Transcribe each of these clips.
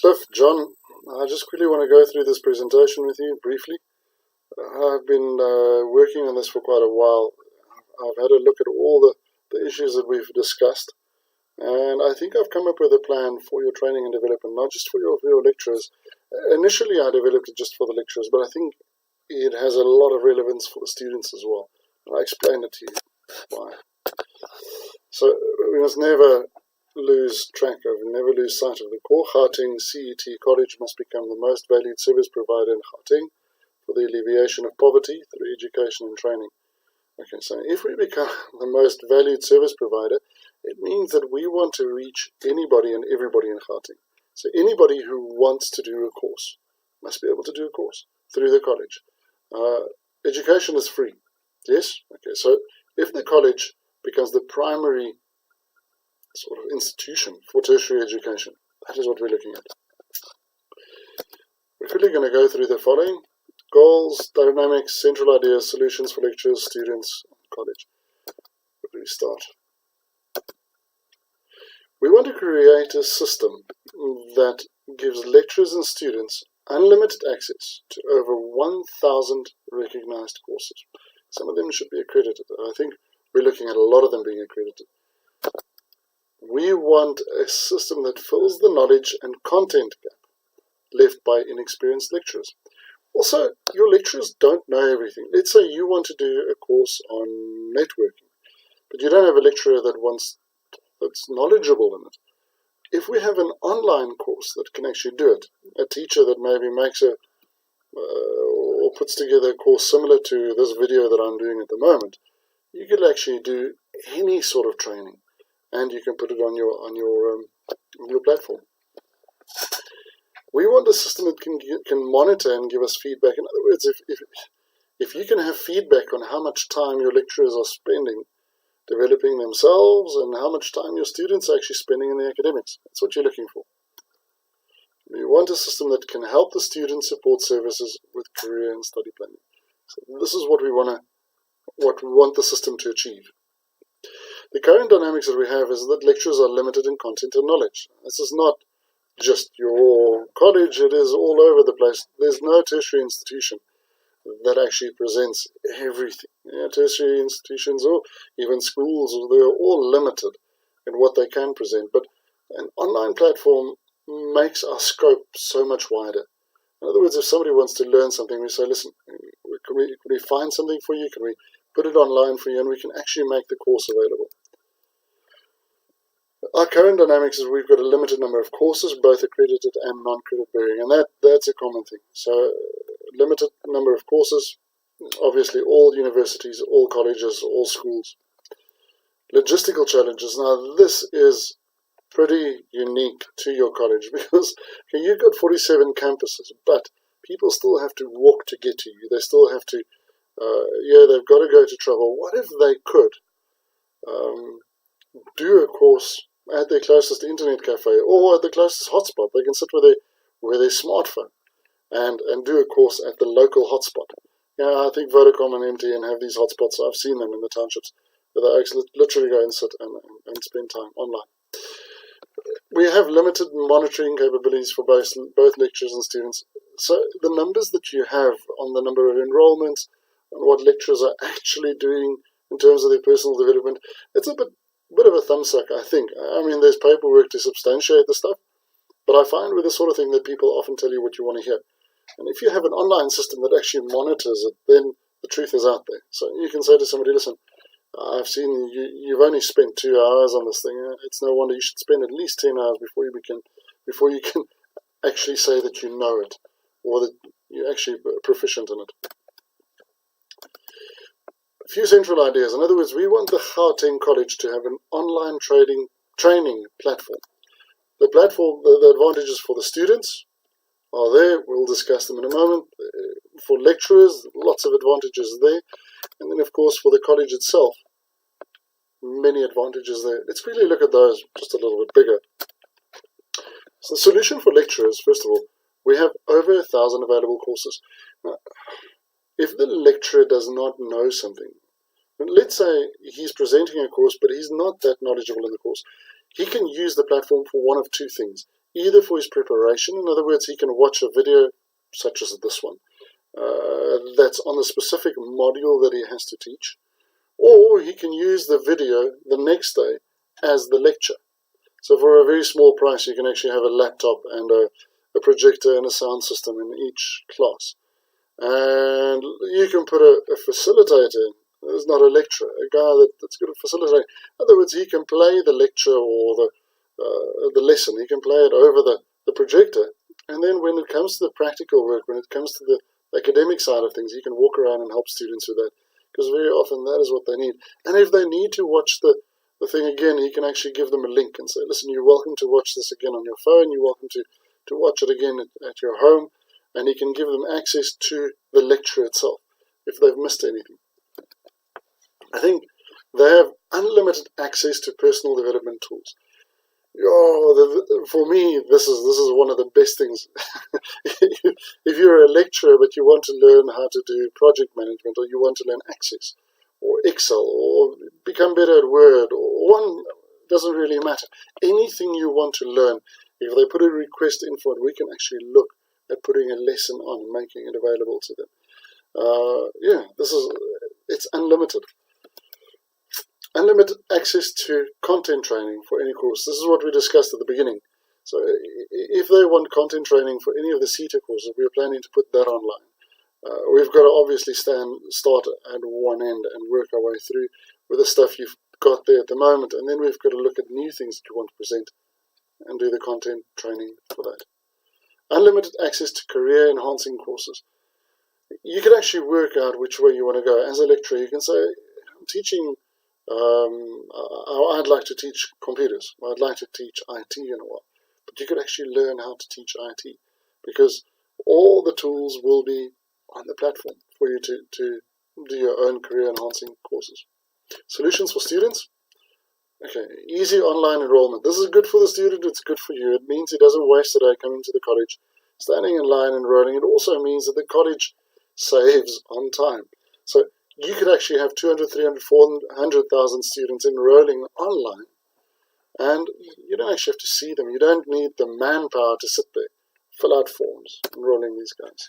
Cliff, John, I just quickly want to go through this presentation with you briefly. I've been working on this for quite a while. I've had a look at all the issues that we've discussed, and I think I've come up with a plan for your training and development, not just for your lecturers. Initially, I developed it just for the lecturers, but I think it has a lot of relevance for the students as well. And I explained it to you why. So we must never lose sight of the core. Gauteng CET College must become the most valued service provider in Gauteng for the alleviation of poverty through education and training. Okay, so if we become the most valued service provider, it means that we want to reach anybody and everybody in Gauteng. So anybody who wants to do a course must be able to do a course through the college. Education is free. Yes? Okay, so if the college becomes the primary sort of institution for tertiary education, that is what we're looking at. We're quickly going to go through the following: goals, dynamics, central ideas, solutions for lecturers, students, college. Where do we start? We want to create a system that gives lecturers and students unlimited access to over 1,000 recognized courses. Some of them should be accredited. I think we're looking at a lot of them being accredited. We want a system that fills the knowledge and content gap left by inexperienced lecturers. Also, your lecturers don't know everything. Let's say you want to do a course on networking, but you don't have a lecturer that's knowledgeable in it. If we have an online course that can actually do it, a teacher that maybe makes or puts together a course similar to this video that I'm doing at the moment, you could actually do any sort of training, and you can put it on your platform. We want a system that can monitor and give us feedback. In other words, if you can have feedback on how much time your lecturers are spending developing themselves and how much time your students are actually spending in the academics, that's what you're looking for. We want a system that can help the student support services with career and study planning. So this is what we want the system to achieve. The current dynamics that we have is that lecturers are limited in content and knowledge. This is not just your college, it is all over the place. There's no tertiary institution that actually presents everything. Tertiary institutions or even schools, they're all limited in what they can present. But an online platform makes our scope so much wider. In other words, if somebody wants to learn something, we say, listen, can we find something for you? Can we put it online for you? And we can actually make the course available. Our current dynamics is we've got a limited number of courses, both accredited and non-credit bearing, and that's a common thing. So limited number of courses, obviously all universities, all colleges, all schools. Logistical challenges. Now this is pretty unique to your college because you've got 47 campuses, but people still have to walk to get to you. They still have to, they've got to go to travel. What if they could do a course at their closest internet cafe or at the closest hotspot? They can sit with their smartphone and do a course at the local hotspot. I think Vodacom and MTN have these hotspots. I've seen them in the townships where they actually literally go and sit and spend time online. We have limited monitoring capabilities for both lecturers and students. So the numbers that you have on the number of enrollments and what lecturers are actually doing in terms of their personal development, it's a bit of a thumbsuck, I think. I mean, there's paperwork to substantiate the stuff, but I find with the sort of thing that people often tell you what you want to hear. And if you have an online system that actually monitors it, then the truth is out there. So you can say to somebody, listen, I've seen you've only spent 2 hours on this thing. It's no wonder you should spend at least 10 hours before you can actually say that you know it or that you're actually proficient in it. A few central ideas. In other words, we want the Gauteng College to have an online training platform. The platform, the advantages for the students are there. We'll discuss them in a moment. For lecturers, lots of advantages there. And then, of course, for the college itself, many advantages there. Let's quickly look at those just a little bit bigger. So the solution for lecturers, first of all, we have over 1,000 available courses. Now, if the lecturer does not know something, let's say he's presenting a course, but he's not that knowledgeable in the course, he can use the platform for one of two things. either for his preparation, in other words, he can watch a video such as this one, that's on the specific module that he has to teach, or he can use the video the next day as the lecture. So for a very small price, you can actually have a laptop and a projector and a sound system in each class. And you can put a facilitator in. There's not a lecturer, a guy that's good at facilitating. In other words, he can play the lecture or the lesson. He can play it over the projector. And then when it comes to the practical work, when it comes to the academic side of things, he can walk around and help students with that. Because very often that is what they need. And if they need to watch the thing again, he can actually give them a link and say, listen, you're welcome to watch this again on your phone. You're welcome to watch it again at your home. And he can give them access to the lecture itself if they've missed anything. I think they have unlimited access to personal development tools. For me, this is one of the best things. If you're a lecturer but you want to learn how to do project management, or you want to learn Access or Excel or become better at Word, or one, doesn't really matter. Anything you want to learn, if they put a request in for it, we can actually look at putting a lesson on and making it available to them. It's unlimited. Unlimited access to content training for any course. This is what we discussed at the beginning. So if they want content training for any of the CETA courses, we are planning to put that online. We've got to obviously start at one end and work our way through with the stuff you've got there at the moment, and then we've got to look at new things that you want to present and do the content training for that. Unlimited access to career-enhancing courses. You can actually work out which way you want to go. As a lecturer, you can say, I'm teaching, I'd like to teach computers, or I'd like to teach IT in a while. But you could actually learn how to teach IT, because all the tools will be on the platform for you to do your own career-enhancing courses. Solutions for students. Okay, easy online enrollment. This is good for the student, it's good for you. It means he doesn't waste a day coming to the college, standing in line enrolling. It also means that the college saves on time. So you could actually have 200, 300, 400,000 students enrolling online, and you don't actually have to see them. You don't need the manpower to sit there, fill out forms, enrolling these guys.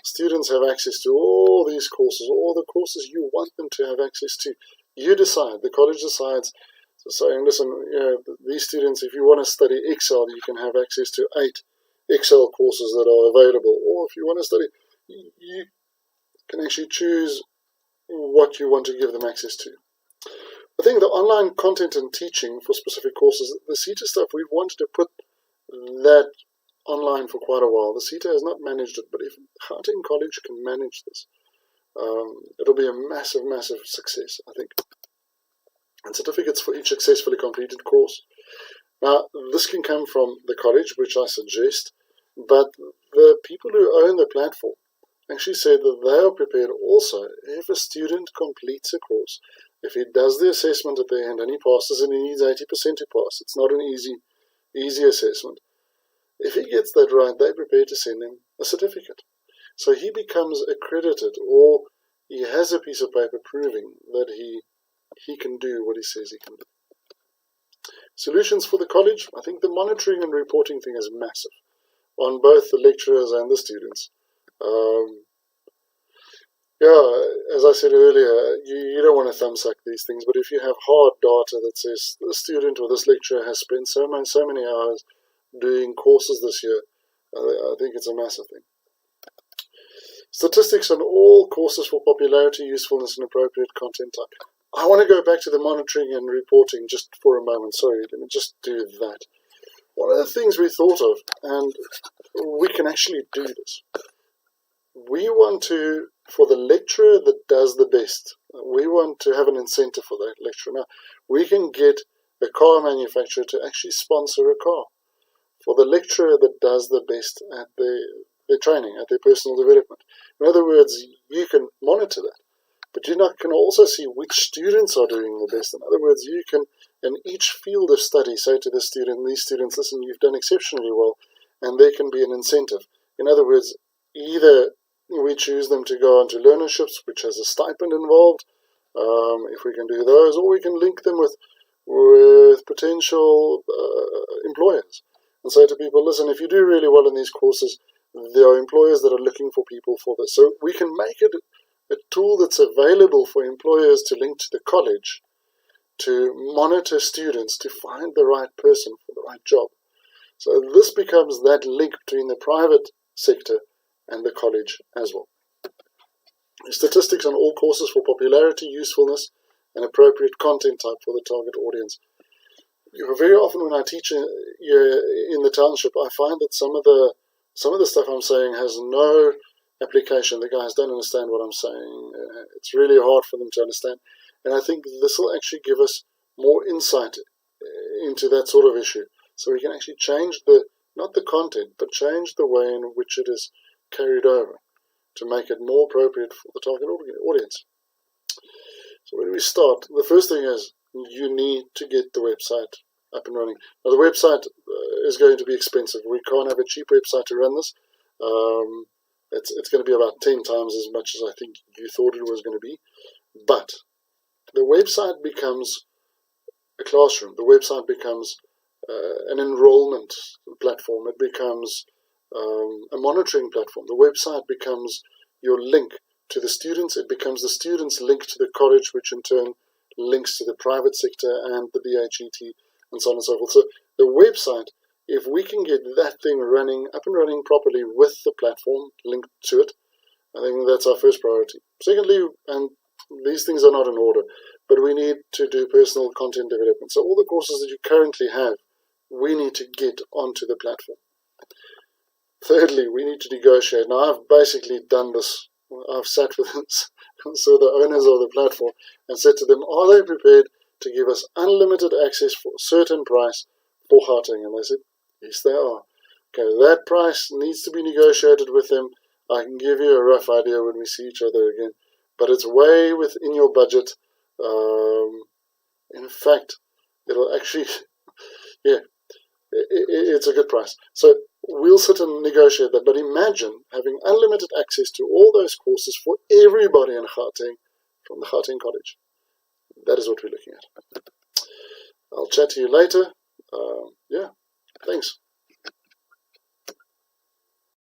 Students have access to all these courses, all the courses you want them to have access to. You decide, the college decides, saying, listen, these students, if you want to study Excel, you can have access to 8 Excel courses that are available. Or if you want to study, you can actually choose what you want to give them access to. I think the online content and teaching for specific courses, the CETA stuff, we've wanted to put that online for quite a while. The CETA has not managed it, but if Gauteng College can manage this, it'll be a massive, massive success, I think. And certificates for each successfully completed course. Now, this can come from the college, which I suggest, but the people who own the platform actually said that they are prepared also, if a student completes a course, if he does the assessment at the end and he passes and he needs 80% to pass, it's not an easy assessment. If he gets that right, they're prepared to send him a certificate. So he becomes accredited, or he has a piece of paper proving that he can do what he says he can do. Solutions for the college. I think the monitoring and reporting thing is massive on both the lecturers and the students. As I said earlier, you don't want to thumbsuck these things, but if you have hard data that says this student or this lecturer has spent so many hours doing courses this year, I think it's a massive thing. Statistics on all courses for popularity, usefulness, and appropriate content type. I want to go back to the monitoring and reporting just for a moment. Sorry, let me just do that. One of the things we thought of, and we can actually do this, we want to, for the lecturer that does the best, we want to have an incentive for that lecturer. Now, we can get a car manufacturer to actually sponsor a car for the lecturer that does the best at their training, at their personal development. In other words, you can monitor that, but you can also see which students are doing the best. In other words, you can, in each field of study, say to the student, these students, listen, you've done exceptionally well, and there can be an incentive. In other words, either we choose them to go on to learnerships, which has a stipend involved, if we can do those, or we can link them with potential employers. and say to people, listen, if you do really well in these courses, there are employers that are looking for people for this. So we can make it a tool that's available for employers to link to the college, to monitor students, to find the right person for the right job. So this becomes that link between the private sector and the college as well. Statistics on all courses for popularity, usefulness, and appropriate content type for the target audience. Very often when I teach in the township, I find that some of the stuff I'm saying has no application. The guys don't understand what I'm saying. It's really hard for them to understand. And I think this will actually give us more insight into that sort of issue. So we can actually change not the content, but change the way in which it is carried over to make it more appropriate for the target audience. So when we start, the first thing is you need to get the website up and running. Now the website is going to be expensive. We can't have a cheap website to run this. It's going to be about 10 times as much as I think you thought it was going to be. But the website becomes a classroom. The website becomes an enrollment platform. It becomes a monitoring platform. The website becomes your link to the students. It becomes the students' link to the college, which in turn links to the private sector and the BHET and so on and so forth. So the website, if we can get that thing up and running properly with the platform linked to it, I think that's our first priority. Secondly, and these things are not in order, but we need to do personal content development. So all the courses that you currently have, we need to get onto the platform. Thirdly, we need to negotiate. Now, I've basically done this. I've sat with so the owners of the platform and said to them, are they prepared to give us unlimited access for a certain price for Gauteng? And they said, yes, they are. Okay, that price needs to be negotiated with them. I can give you a rough idea when we see each other again, but it's way within your budget. In fact, it'll actually, yeah, it's a good price. So we'll sit and negotiate that. But imagine having unlimited access to all those courses for everybody in Gauteng from the Gauteng College. That is what we're looking at. I'll chat to you later. Yeah, thanks.